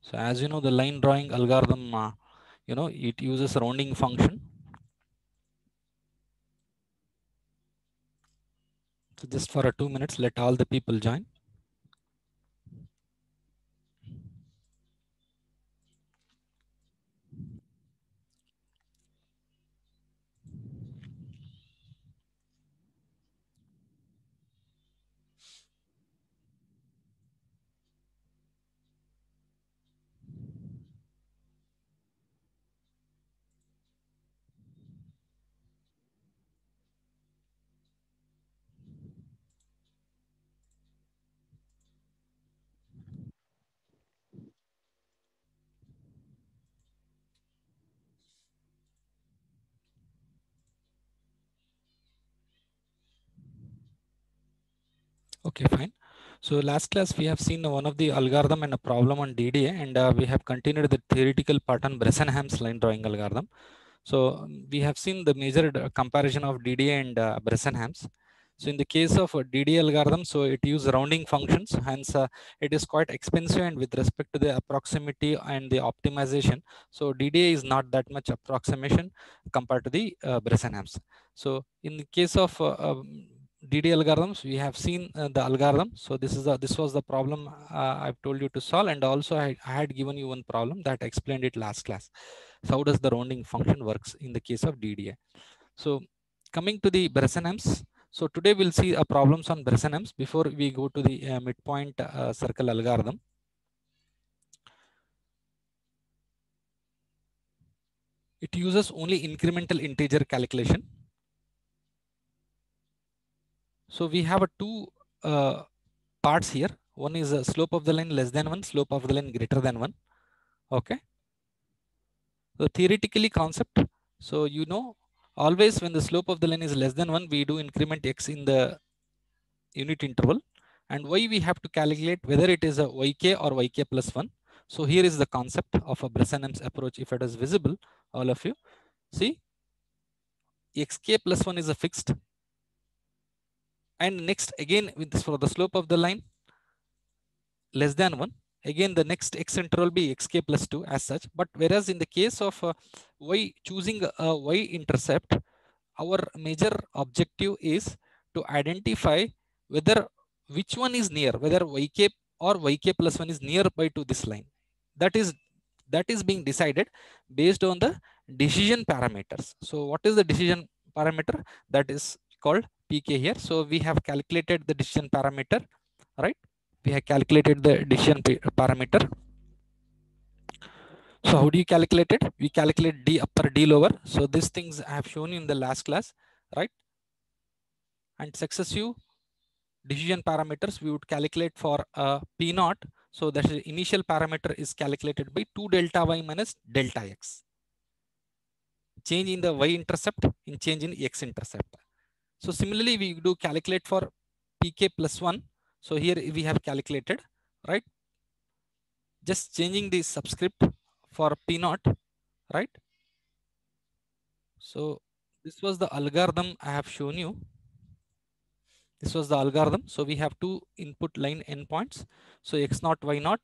So as you know, the line drawing algorithm, it uses rounding function. So just for 2 minutes, let all the people join. Okay, fine. So last class we have seen one of the algorithm and a problem on DDA, and we have continued the theoretical part on Bresenham's line drawing algorithm. So we have seen the major comparison of DDA and Bresenham's. So in the case of DDA algorithm, so it uses rounding functions, hence it is quite expensive, and with respect to the approximity and the optimization, so DDA is not that much approximation compared to the Bresenham's. So in the case of DD algorithms, we have seen the algorithm. So this was the problem I've told you to solve, and also I had given you one problem that explained it last class. So how does the rounding function works in the case of DDA? So coming to the Bresenham's, so today we'll see a problems on Bresenham's before we go to the midpoint circle algorithm. It uses only incremental integer calculation. So we have a two parts here. One is a slope of the line less than 1, slope of the line greater than 1. Okay. So theoretically concept. So you know, always when the slope of the line is less than 1, we do increment x in the unit interval. And why we have to calculate whether it is a yk or yk plus 1. So here is the concept of a Bresenham's approach. If it is visible, all of you see, xk plus 1 is a fixed. And next again with this, for the slope of the line less than 1, again the next x interval will be xk plus 2 as such. But whereas in the case of y, choosing a y intercept, our major objective is to identify whether which one is near, whether yk or yk plus 1 is nearby to this line. That is being decided based on the decision parameters. So what is the decision parameter? That is called pk here. So we have calculated the decision parameter, right? We have calculated the decision parameter. So how do you calculate it? We calculate d upper, d lower. So these things I have shown you in the last class, right? And successive decision parameters we would calculate for p naught. So that is initial parameter is calculated by 2 delta y minus delta x. Change in the y intercept in change in x intercept. So similarly we do calculate for pk plus 1. So here we have calculated, right? Just changing the subscript for p naught, right? So this was the algorithm I have shown you. This was the algorithm. So we have two input line endpoints. So x naught, y naught.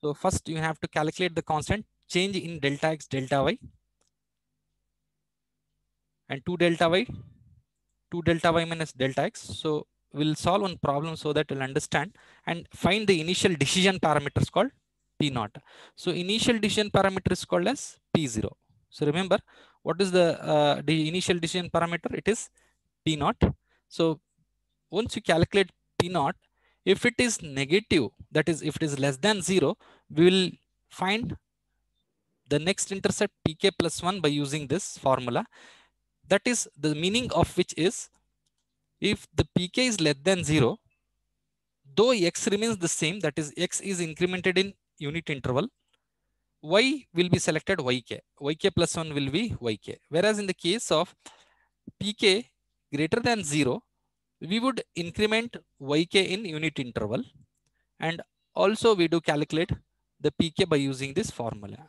So first you have to calculate the constant change in delta x, delta y, and 2 delta y, 2 delta y minus delta x. So we'll solve one problem so that you'll understand and find the initial decision parameters called p naught. So initial decision parameter is called as p0. So remember, what is the initial decision parameter? It is p naught. So once you calculate p naught, if it is negative, that is if it is less than 0, we will find the next intercept pk plus 1 by using this formula. That is the meaning of which is, if the pk is less than 0, though x remains the same, that is x is incremented in unit interval, y will be selected yk plus 1 will be yk. Whereas in the case of pk greater than 0, we would increment yk in unit interval, and also we do calculate the pk by using this formula.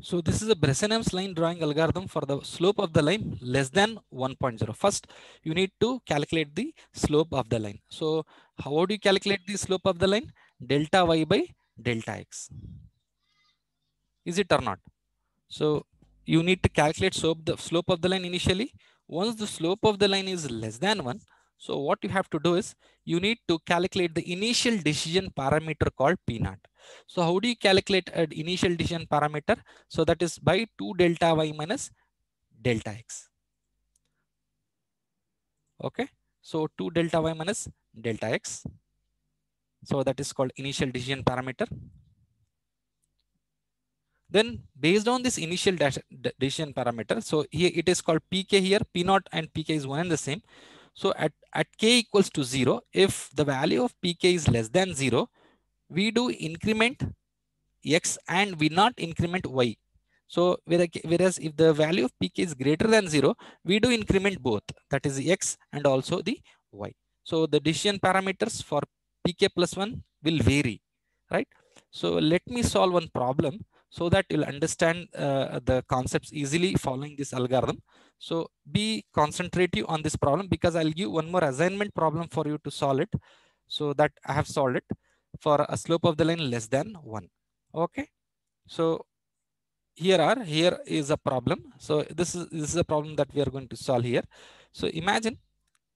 So this is a Bresenham's line drawing algorithm for the slope of the line less than 1.0. First, you need to calculate the slope of the line. So how do you calculate the slope of the line? Delta y by delta x. Is it or not? So you need to calculate slope of the line initially. Once the slope of the line is less than 1, so what you have to do is you need to calculate the initial decision parameter called P naught. So how do you calculate an initial decision parameter? So that is by 2 delta y minus delta x. Okay. So 2 delta y minus delta x. So that is called initial decision parameter. Then based on this initial decision parameter, so here it is called pk here, p naught and pk is one and the same. So at k equals to 0, if the value of pk is less than 0, we do increment x and we not increment y. So whereas if the value of pk is greater than 0, we do increment both, that is the x and also the y. So the decision parameters for pk plus 1 will vary, right? So let me solve one problem so that you'll understand the concepts easily following this algorithm. So be concentrative on this problem because I'll give one more assignment problem for you to solve it. So that I have solved it for a slope of the line less than 1. Okay. So here is a problem. So this is a problem that we are going to solve here. So imagine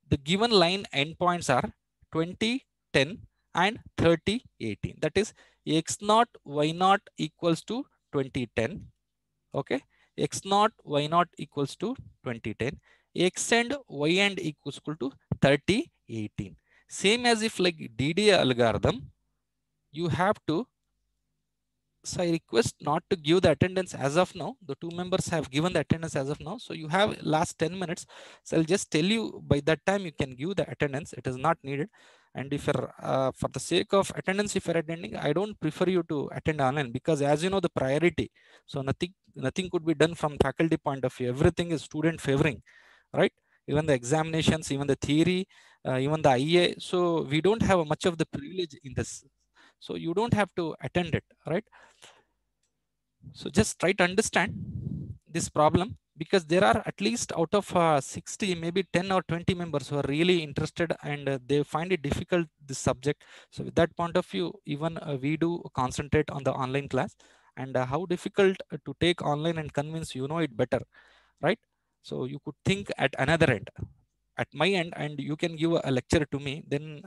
the given line endpoints are 20, 10 and 30, 18. That is x naught, y naught equals to 20, 10. Okay. X naught, y naught equals to 20, 10. X and y and equals to 30, 18. Same as if like DDA algorithm, you have to, so I request not to give the attendance as of now. The two members have given the attendance as of now. So you have last 10 minutes. So I'll just tell you by that time you can give the attendance. It is not needed. And if you're, for the sake of attendance, if you're attending, I don't prefer you to attend online because as you know, the priority. So nothing could be done from faculty point of view. Everything is student favoring, right? Even the examinations, even the theory, even the IA. So we don't have much of the privilege in this. So you don't have to attend it, right? So just try to understand this problem because there are at least out of 60, maybe 10 or 20 members who are really interested and they find it difficult, this subject. So with that point of view, even we do concentrate on the online class and how difficult to take online and convince you know it better, right? So you could think at another end, at my end, and you can give a lecture to me, then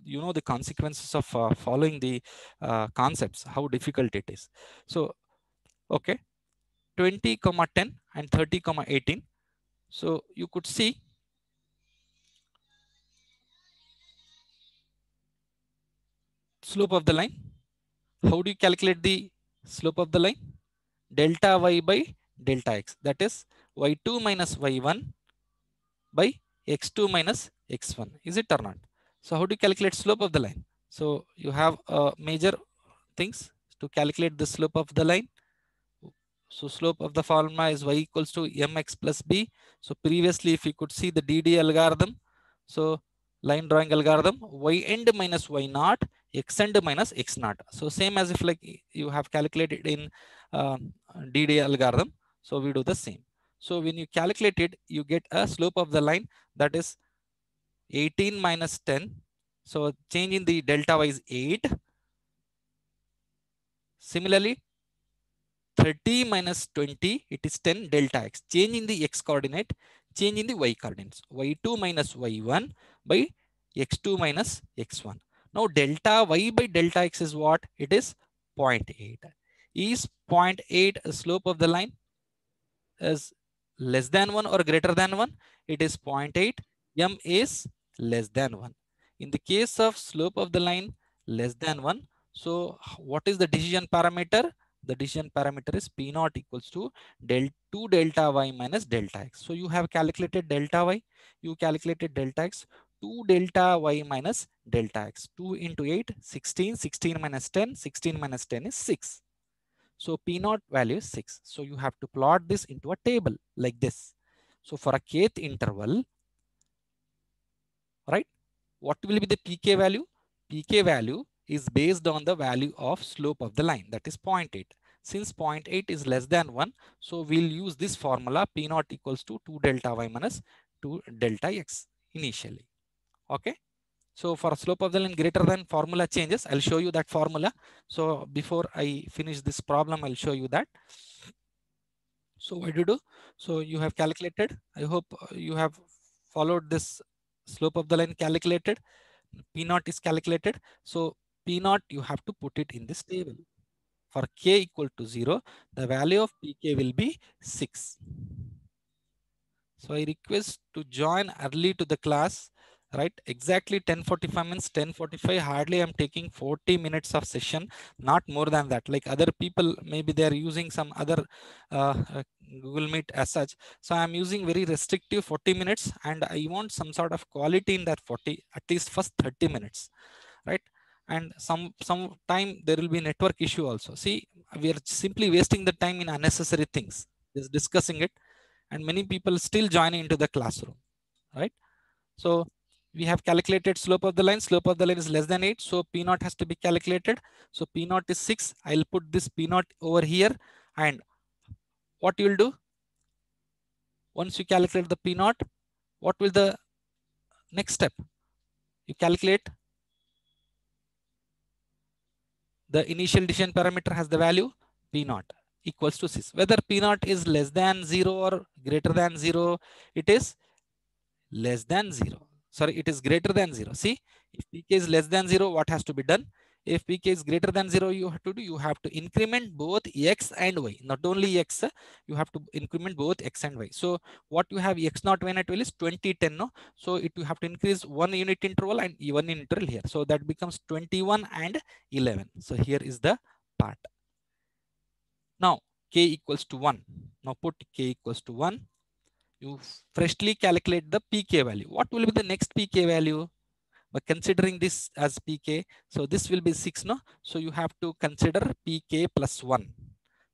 you know the consequences of following the concepts, how difficult it is. So okay, 20 comma 10 and 30 comma 18. So you could see slope of the line. How do you calculate the slope of the line? Delta y by delta x, that is y2 minus y1 by x2 minus x1. Is it or not? So how do you calculate slope of the line? So you have major things to calculate the slope of the line. So slope of the formula is y equals to mx plus b. So previously, if you could see the DD algorithm, so line drawing algorithm, y end minus y naught, x end minus x naught. So same as if like you have calculated in DD algorithm. So we do the same. So when you calculate it, you get a slope of the line that is 18 minus 10. So change in the delta y is 8. Similarly, 30 minus 20, it is 10 delta x. Change in the x coordinate, change in the y coordinates. y2 minus y1 by x2 minus x1. Now delta y by delta x is what? It is 0.8. Is 0.8 a slope of the line is less than 1 or greater than 1? It is 0.8. M is less than 1. In the case of slope of the line less than 1, so what is the decision parameter? The decision parameter is P naught equals to 2 delta y minus delta x. So you have calculated delta y, you calculated delta x, 2 delta y minus delta x. 2 into 8, 16, 16 minus 10, 16 minus 10 is 6. So P naught value is 6. So you have to plot this into a table like this. So for a kth interval, right, what will be the pk value? Pk value is based on the value of slope of the line, that is 0.8. Since 0.8 is less than 1, so we'll use this formula P naught equals to 2 delta y minus 2 delta x initially. Okay. So for slope of the line greater than, formula changes. I'll show you that formula. So before I finish this problem, I'll show you that. So what do you do? So you have calculated. I hope you have followed this slope of the line calculated. P naught is calculated. So P naught, you have to put it in this table. For k equal to 0, the value of Pk will be 6. So I request to join early to the class, right? Exactly 10:45 means 10:45. Hardly I'm taking 40 minutes of session, not more than that. Like other people, maybe they're using some other Google Meet as such. So I'm using very restrictive 40 minutes, and I want some sort of quality in that 40, at least first 30 minutes, right? And some time there will be network issue also. See, we are simply wasting the time in unnecessary things, just discussing it, and many people still joining into the classroom, right? So we have calculated slope of the line. Slope of the line is less than 8, so P naught has to be calculated. So P naught is 6. I'll put this P naught over here, and what you will do once you calculate the P naught, what will the next step? You calculate the initial decision parameter has the value P naught equals to 6. Whether P naught is less than 0 or greater than 0, it is less than 0. Sorry, it is greater than 0. See, if Pk is less than 0, what has to be done? If Pk is greater than 0, you have to do, you have to increment both x and y. Not only x, you have to increment both x and y. So what you have x naught y naught value is 20, 10. No? So you have to increase 1 unit interval and 1 interval here. So that becomes 21 and 11. So here is the part. Now k equals to 1. Now put k equals to 1. You freshly calculate the pk value. What will be the next pk value? But considering this as pk, so this will be 6, no? So you have to consider pk plus 1.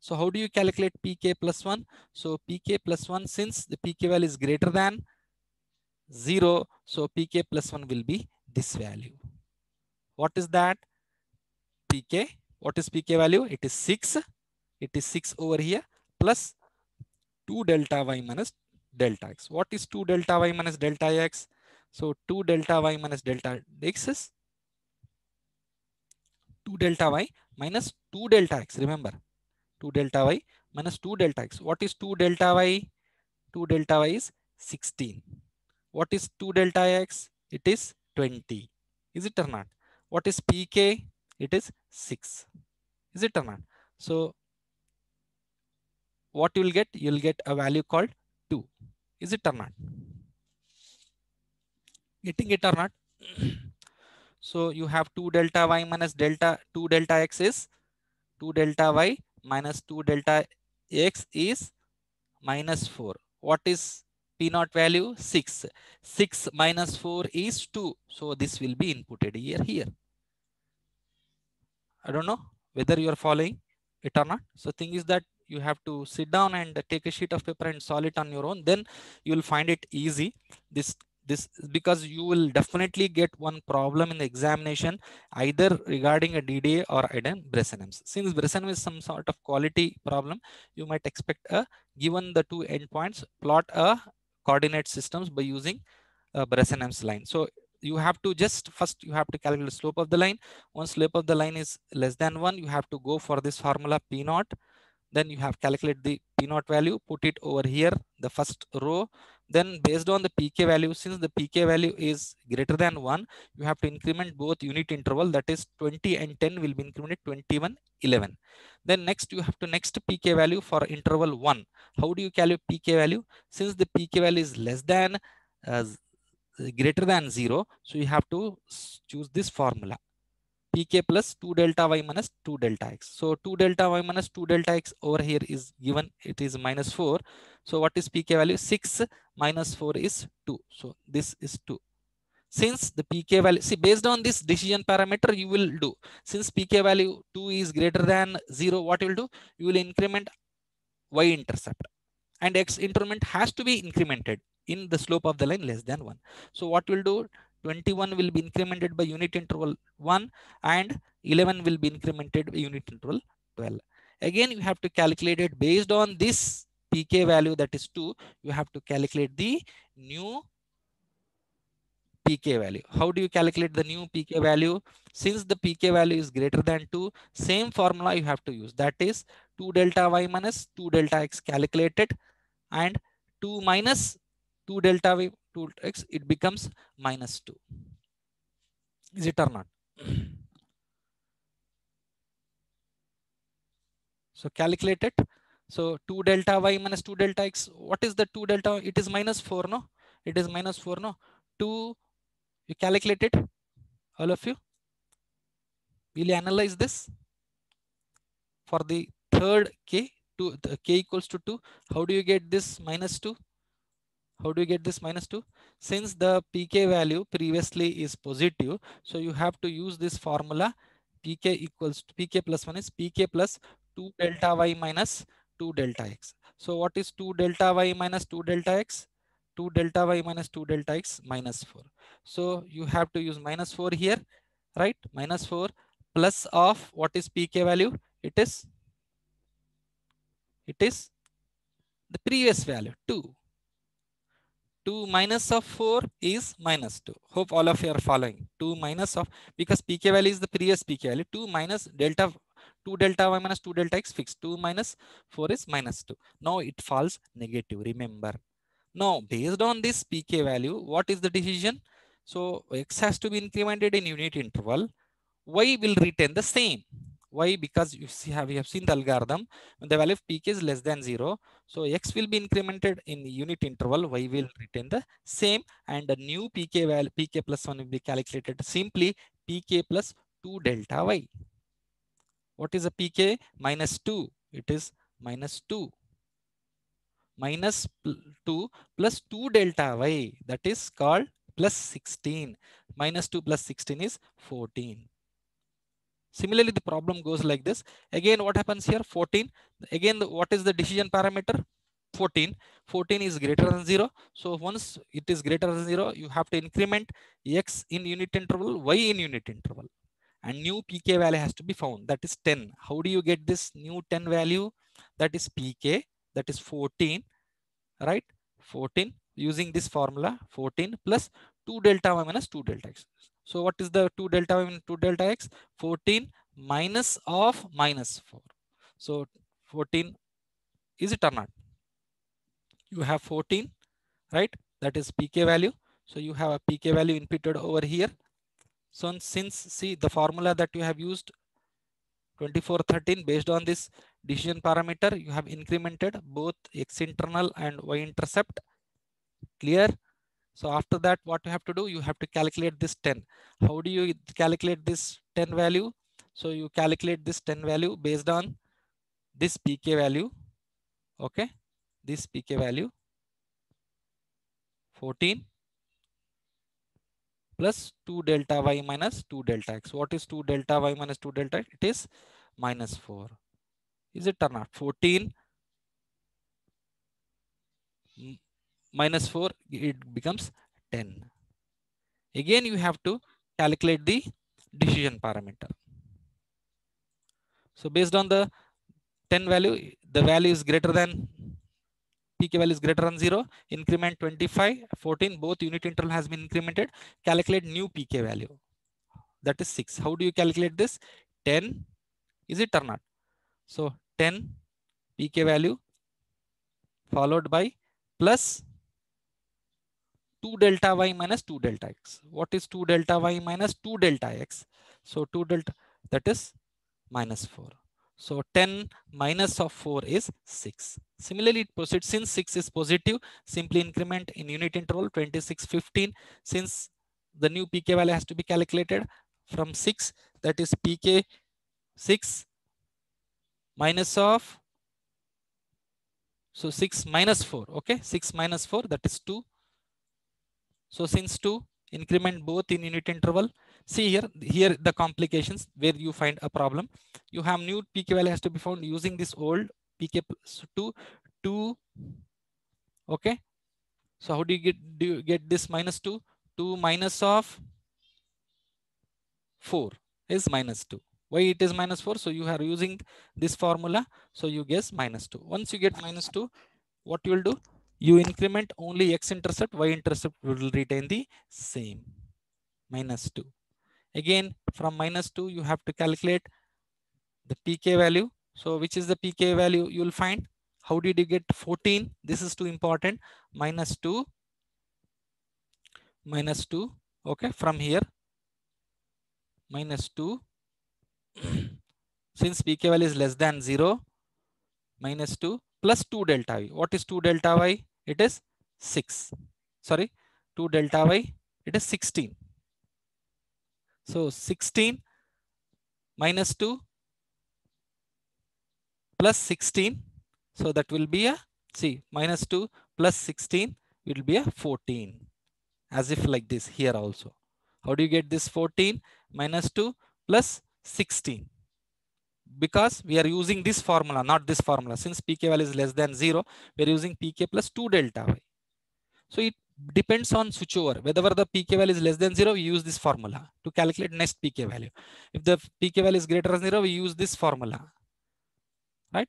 So how do you calculate pk plus 1? So pk plus 1, since the pk value is greater than 0, so pk plus 1 will be this value. What is that? Pk. What is pk value? It is 6. It is 6 over here plus 2 delta y minus delta x. What is 2 delta y minus delta x? So 2 delta y minus delta x is 2 delta y minus 2 delta x. Remember, 2 delta y minus 2 delta x. What is 2 delta y? 2 delta y is 16. What is 2 delta x? It is 20. Is it or not? What is pk? It is 6. Is it or not? So what you will get? You will get a value called 2. Is it or not? Getting it or not? So you have 2 delta y minus delta 2 delta x is 2 delta y minus 2 delta x is minus 4. What is P naught value? 6. 6 minus 4 is 2. So this will be inputted here. I don't know whether you are following it or not. So thing is that you have to sit down and take a sheet of paper and solve it on your own. Then you will find it easy. This because you will definitely get one problem in the examination, either regarding a DDA or a Bresenham's. Since Bresenham is some sort of quality problem, you might expect a, given the two endpoints, plot a coordinate systems by using Bresenham's line. So you have to just first you have to calculate the slope of the line. Once slope of the line is less than 1, you have to go for this formula P naught. Then you have calculate the P naught value, put it over here, the first row. Then based on the pk value, since the pk value is greater than 1, you have to increment both unit interval, that is 20 and 10 will be incremented 21, 11. Then next you have to next pk value for interval 1. How do you calculate pk value? Since the pk value is less than greater than 0, so you have to choose this formula pk plus 2 delta y minus 2 delta x. So 2 delta y minus 2 delta x over here is given, it is minus 4. So what is pk value? 6 minus 4 is 2. So this is 2. Since the pk value, see, based on this decision parameter, you will do, since pk value 2 is greater than 0, what you will do? You will increment y intercept, and x increment has to be incremented in the slope of the line less than 1. So what we'll do, 21 will be incremented by unit interval 1 and 11 will be incremented by unit interval 12. Again, you have to calculate it based on this pk value, that is 2. You have to calculate the new pk value. How do you calculate the new pk value? Since the pk value is greater than 2, same formula you have to use, that is 2 delta y minus 2 delta x calculated, and 2 minus 2 delta y 2 x, it becomes minus 2. Is it or not? So calculate it. So 2 delta y minus 2 delta x. What is the 2 delta? It is minus 4, no? It is minus 4, no? 2, you calculate it, all of you. Will you analyze this? For the third k, the k equals to 2. How do you get this minus 2? How do you get this minus 2? Since the pk value previously is positive, so you have to use this formula. Pk equals to pk plus 1 is pk plus 2 delta y minus 2 delta x. So what is 2 delta y minus 2 delta x? 2 delta y minus 2 delta x minus 4. So you have to use minus 4 here, right? Minus 4 plus of what is pk value? It is the previous value 2. 2 minus of 4 is minus 2. Hope all of you are following. 2 minus of, because pk value is the previous pk value, 2 minus delta 2 delta y minus 2 delta x fixed. 2 minus 4 is minus 2. Now it falls negative, remember. Now based on this pk value, what is the decision? So x has to be incremented in unit interval, y will retain the same. Why? Because we have seen the algorithm. When the value of pk is less than 0, so x will be incremented in unit interval, y will retain the same, and the new pk value, pk plus 1, will be calculated simply pk plus 2 delta y. What is a pk? Minus 2. It is minus 2 minus 2 plus 2 delta y, that is called plus 16. Minus 2 plus 16 is 14. Similarly, the problem goes like this. Again, what happens here? 14. Again, what is the decision parameter? 14. 14 is greater than 0. So once it is greater than 0, you have to increment x in unit interval, y in unit interval. And new pk value has to be found. That is 10. How do you get this new 10 value? That is pk. That is 14. Right? 14. Using this formula, 14 plus 2 delta y minus 2 delta x. So what is the 2 delta y minus 2 delta x? 14 minus of minus 4. So 14, is it or not? You have 14, right? That is pk value. So you have a pk value inputted over here. So since, see, the formula that you have used 2413, based on this decision parameter, you have incremented both x internal and y intercept. Clear? So after that, what you have to do, you have to calculate this 10. How do you calculate this 10 value? So you calculate this 10 value based on this pk value. Okay, this pk value 14 plus 2 delta y minus 2 delta x. What is 2 delta y minus 2 delta x? It is minus 4. Is it or not? 14 minus 4, it becomes 10. Again, you have to calculate the decision parameter. So based on the 10 value, the value is greater than, pk value is greater than 0, increment 25, 14, both unit interval has been incremented. Calculate new pk value, that is 6. How do you calculate this? 10, is it or not? So 10 pk value followed by plus 2 delta y minus 2 delta x. What is 2 delta y minus 2 delta x? So 2 delta, that is minus 4. So 10 minus of 4 is 6. Similarly, it proceeds. Since 6 is positive, simply increment in unit interval 26, 15. Since the new pk value has to be calculated from 6, that is pk 6 minus of, so 6 minus 4. Okay, 6 minus 4, that is 2. So since 2, increment both in unit interval. See here the complications where you find a problem. You have new pk value has to be found using this old pk plus 2. Okay. So how do you get this minus 2? 2 minus of 4 is minus 2. Why it is minus 4? So you are using this formula. So you guess minus 2. Once you get minus 2, what you will do? You increment only x-intercept, y-intercept will retain the same, minus 2. Again, from minus 2, you have to calculate the pk value. So which is the pk value you will find? How did you get 14? This is too important. Minus 2, minus 2. Okay, from here, minus 2. Since pk value is less than 0, minus 2 plus 2 delta y. What is 2 delta y? It is 6. Sorry, 2 delta y, it is 16. So 16 minus 2 plus 16. So that will be a, see, minus 2 plus 16 will be a 14. As if like this here also. How do you get this 14? Minus 2 plus 16. Because we are using this formula, not this formula. Since pk value is less than 0, we are using pk plus 2 delta y. So it depends on switchover. Whether the pk value is less than 0, we use this formula to calculate next pk value. If the pk value is greater than 0, we use this formula, right?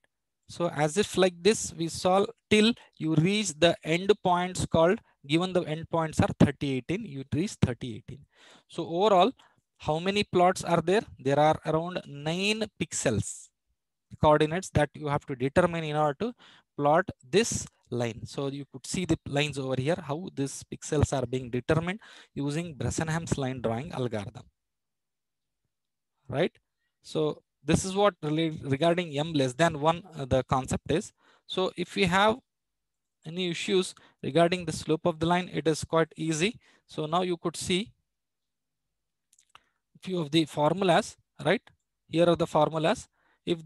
So as if like this, we solve till you reach the end points called, given the end points are 3018, you reach 3018. So overall, how many plots are there? There are around 9 pixels coordinates that you have to determine in order to plot this line. So you could see the lines over here, how these pixels are being determined using Bresenham's line drawing algorithm, right? So this is what regarding m less than 1 the concept is. So if we have any issues regarding the slope of the line, it is quite easy. So now you could see few of the formulas, right? Here are the formulas. If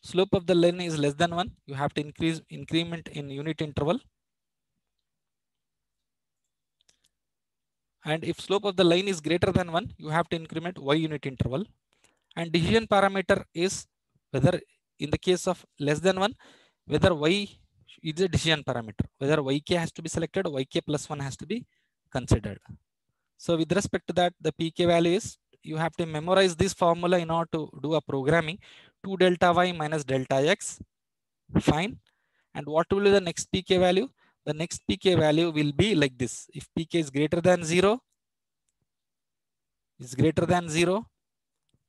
slope of the line is less than 1, you have to increment in unit interval. And if slope of the line is greater than 1, you have to increment y unit interval. And decision parameter is whether in the case of less than 1, whether y is a decision parameter, whether yk has to be selected, yk plus 1 has to be considered. So with respect to that, the pk value is, you have to memorize this formula in order to do a programming. 2 delta y minus delta x, fine. And what will be the next pk value? The next pk value will be like this. If pk is greater than 0,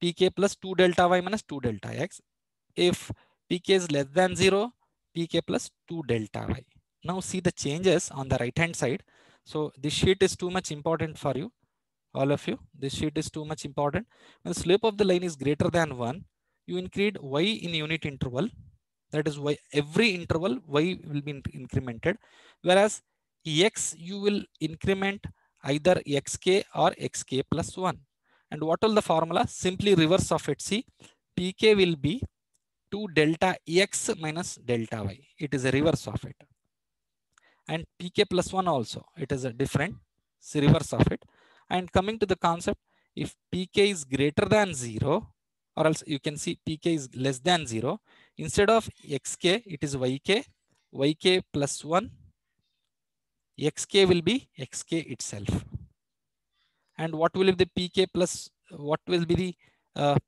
pk plus 2 delta y minus 2 delta x. If pk is less than 0, pk plus 2 delta y. Now see the changes on the right hand side. So this sheet is too much important for you, all of you. This sheet is too much important. When the slope of the line is greater than 1, you increase y in unit interval. That is why every interval y will be incremented, whereas x you will increment either xk or xk plus 1. And what will the formula? Simply reverse of it. See, pk will be 2 delta x minus delta y. It is a reverse of it. And pk plus 1 also, it is a different reverse of it. And coming to the concept, if pk is greater than 0, or else you can see pk is less than 0, instead of xk, it is yk plus 1, xk will be xk itself. And what will be the pk plus, what will be the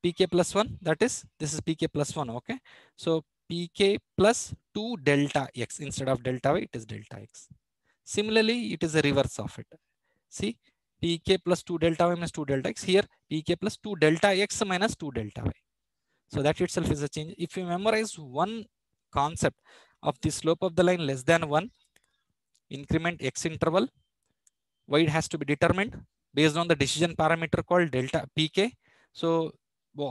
pk plus 1? That is, this is pk plus 1, okay? So pk plus 2 delta x, instead of delta y, it is delta x. Similarly, it is a reverse of it. See, pk plus 2 delta y minus 2 delta x. Here, pk plus 2 delta x minus 2 delta y. So that itself is a change. If you memorize one concept of the slope of the line less than 1, increment x interval, y it has to be determined based on the decision parameter called delta pk. So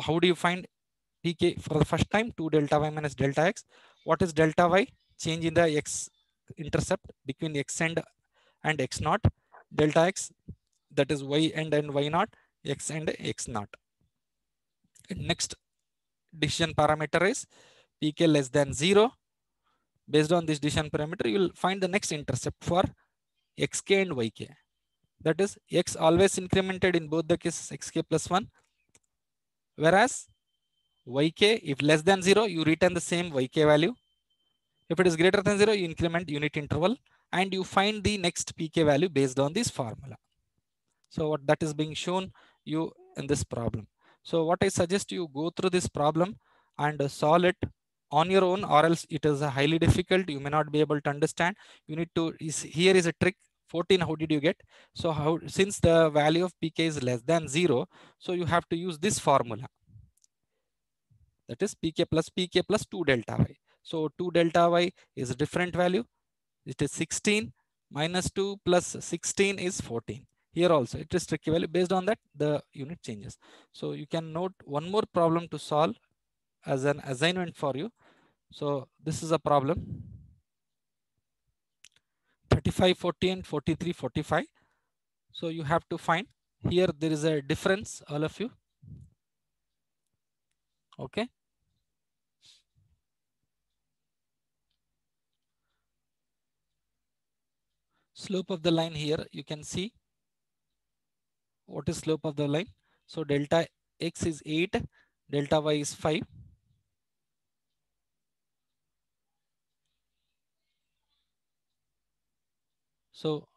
how do you find pk for the first time? 2 delta y minus delta x. What is delta y? Change in the x intercept between x and x naught. Delta x, that is y and y naught, x and x naught. Next decision parameter is pk less than 0. Based on this decision parameter, you will find the next intercept for xk and yk. That is, x always incremented in both the cases, xk plus 1. Whereas yk, if less than 0, you return the same yk value. If it is greater than 0, you increment unit interval and you find the next pk value based on this formula. So what that is being shown, you in this problem. So what I suggest you go through this problem and solve it on your own, or else it is highly difficult. You may not be able to understand. You need to, here is a trick. 14, how did you get? So how, since the value of pk is less than 0, so you have to use this formula, that is pk plus 2 delta y. So 2 delta y is a different value. It is 16 minus 2 plus 16 is 14. Here also it is tricky value. Based on that, the unit changes. So you can note one more problem to solve as an assignment for you. So this is a problem 35, 40 and 43, 45. So you have to find, here there is a difference, all of you. Okay. Slope of the line here, you can see what is slope of the line. So delta x is 8, delta y is 5. So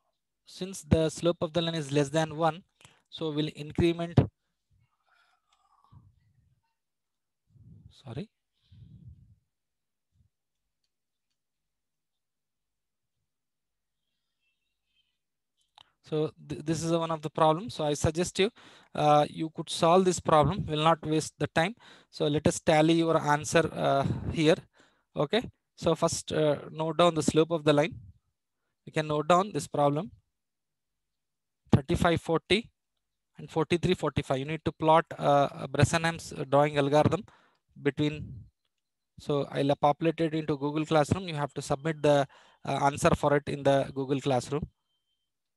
since the slope of the line is less than 1, so we'll increment, sorry. So this is one of the problems. So I suggest you, you could solve this problem, will not waste the time. So let us tally your answer here. Okay. So first note down the slope of the line. You can note down this problem 35, 40 and 43, 45. You need to plot Bresenham's drawing algorithm between. So I'll populate it into Google Classroom. You have to submit the answer for it in the Google Classroom.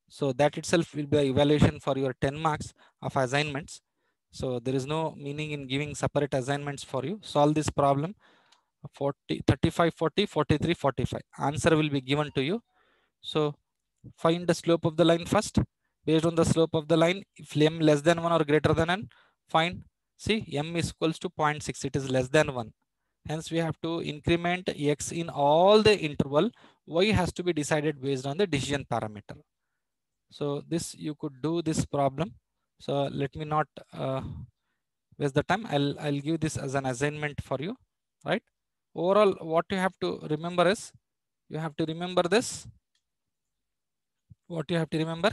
So that itself will be an evaluation for your 10 marks of assignments. So there is no meaning in giving separate assignments for you. Solve this problem 40, 35, 40, 43, 45. Answer will be given to you. So find the slope of the line first. Based on the slope of the line, if m less than 1 or greater than n, find, see, m is equals to 0.6. It is less than 1. Hence, we have to increment x in all the interval. Y has to be decided based on the decision parameter. So this, you could do this problem. So let me not waste the time. I'll give this as an assignment for you, right? Overall, what you have to remember is, you have to remember this. What you have to remember.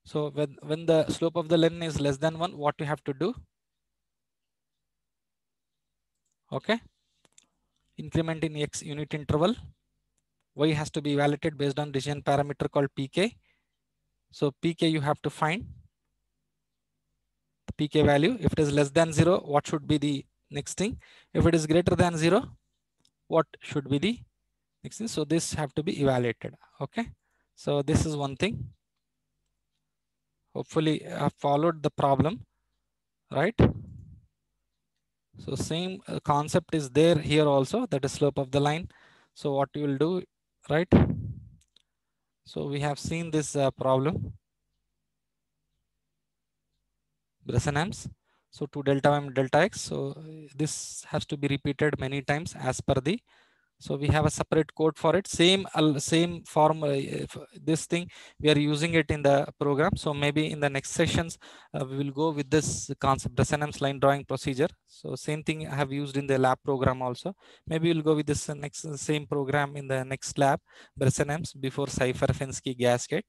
So when the slope of the line is less than 1, what you have to do? Okay. Increment in x unit interval. Y has to be evaluated based on decision parameter called pk. So pk you have to find the pk value. If it is less than 0, what should be the next thing? If it is greater than 0, what should be the next thing? So this have to be evaluated. Okay. So this is one thing. Hopefully I have followed the problem, right? So same concept is there here also, that is slope of the line. So what you will do, right? So we have seen this problem, Bresenham's. So 2 delta y delta x. So this has to be repeated many times as per the. So we have a separate code for it. Same form. This thing we are using it in the program. So maybe in the next sessions we will go with this concept, Bresenham's line drawing procedure. So same thing I have used in the lab program also. Maybe we'll go with this next same program in the next lab, Bresenham's before Cypher-Fensky gasket.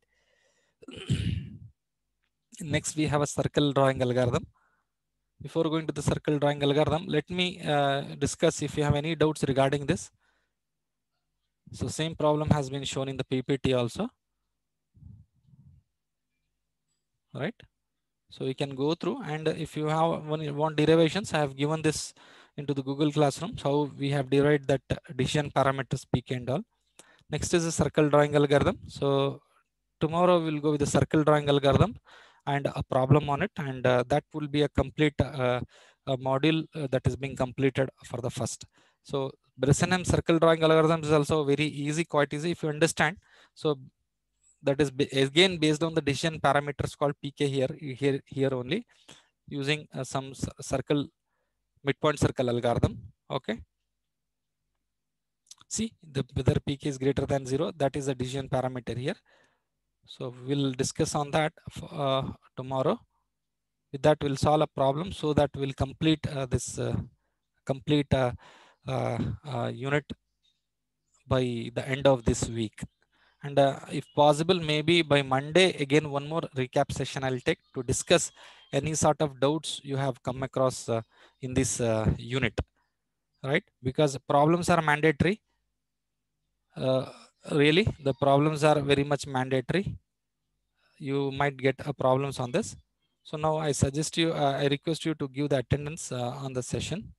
Next we have a circle drawing algorithm. Before going to the circle drawing algorithm, let me discuss if you have any doubts regarding this. So same problem has been shown in the PPT also, right? So you can go through, and if you have want derivations, I have given this into the Google Classroom. So we have derived that decision parameters pk and all. Next is the circle drawing algorithm. So tomorrow we'll go with the circle drawing algorithm and a problem on it, and that will be a complete a module that is being completed for the first. So Bresenham circle drawing algorithm is also very easy, quite easy if you understand. So that is again based on the decision parameters called pk here only, using some circle midpoint circle algorithm. Okay. See, whether pk is greater than 0, that is a decision parameter here. So we'll discuss on that tomorrow. With that, we'll solve a problem so that we'll complete this complete unit by the end of this week. And if possible, maybe by Monday, again, one more recap session I'll take to discuss any sort of doubts you have come across in this unit, right? Because problems are mandatory. Uh, really, the problems are very much mandatory. You might get problems on this. So now I suggest you, I request you to give the attendance on the session.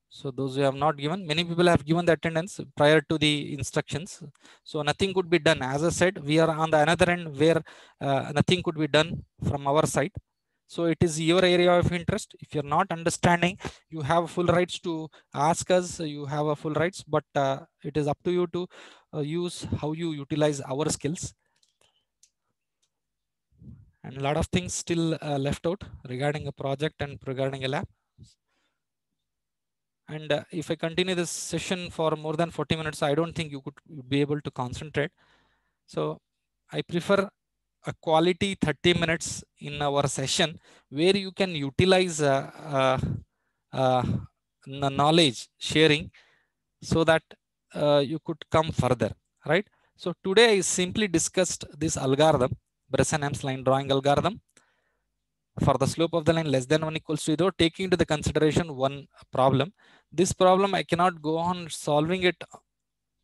So those who have not given, many people have given the attendance prior to the instructions. So nothing could be done. As I said, we are on the another end where nothing could be done from our side. So it is your area of interest. If you're not understanding, you have full rights to ask us. You have a full rights, but it is up to you to use how you utilize our skills. And a lot of things still left out regarding a project and regarding a lab. And if I continue this session for more than 40 minutes, I don't think you could be able to concentrate. So I prefer a quality 30 minutes in our session where you can utilize uh, knowledge sharing so that you could come further, right? So today I simply discussed this algorithm, Bresenham's line drawing algorithm for the slope of the line less than 1 equals to 0, taking into the consideration one problem. This problem I cannot go on solving it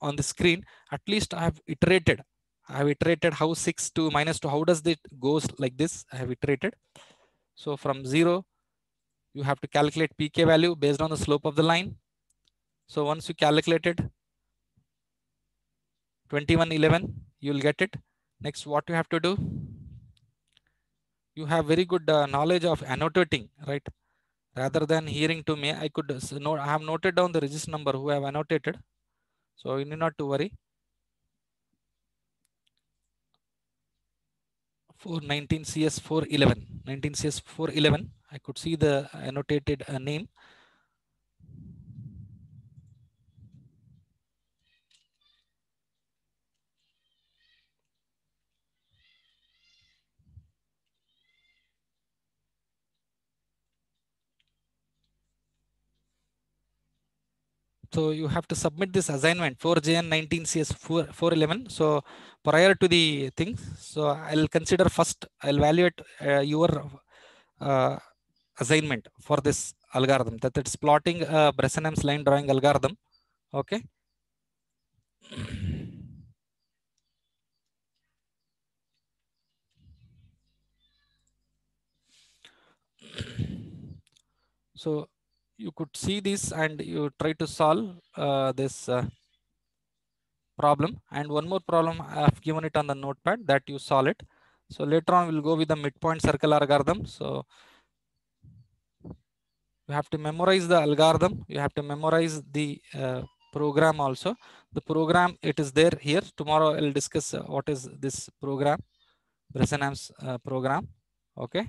on the screen. At least I have iterated. I have iterated how 6 to minus 2, how does it goes like this. I have iterated. So from 0, you have to calculate pk value based on the slope of the line. So once you calculated 2111, you'll get it. Next, what you have to do, you have very good knowledge of annotating, right? Rather than hearing to me, I could note, I have noted down the register number who have annotated. So you need not to worry. 419 CS 411, 19 CS 411. I could see the annotated name. So you have to submit this assignment 4JN 19 CS 411. So prior to the things, so I'll consider first, I'll evaluate your uh, assignment for this algorithm, that it's plotting Bresenham's line drawing algorithm. Okay. So you could see this and you try to solve this problem. And one more problem, I have given it on the notepad that you solve it. So later on we'll go with the midpoint circle algorithm. So you have to memorize the algorithm. You have to memorize the program also. The program, it is there here. Tomorrow I'll discuss what is this program, Bresenham's program. Okay.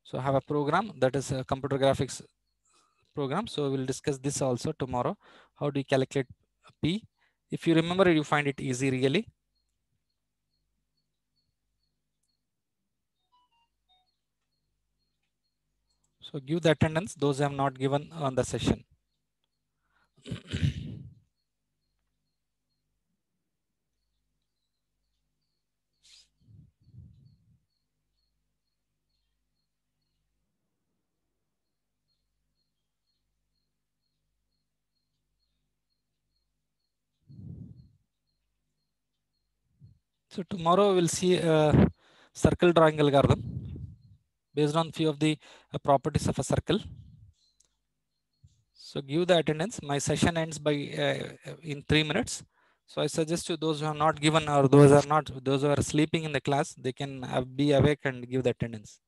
So I have a program that is a computer graphics program. So we'll discuss this also tomorrow. How do you calculate P? If you remember it, you find it easy really. So give the attendance, those who have not given on the session. So tomorrow we'll see a circle drawing algorithm based on few of the properties of a circle. So give the attendance. My session ends by in 3 minutes. So I suggest to those who have not given, or those who are sleeping in the class, they can be awake and give the attendance.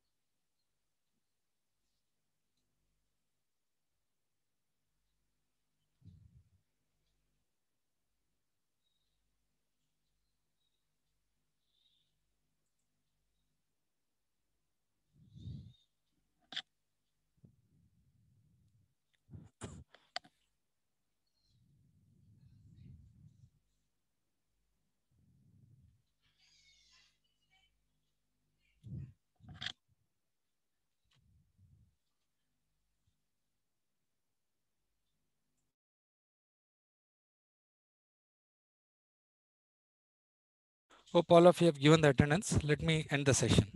Hope all of you have given the attendance. Let me end the session.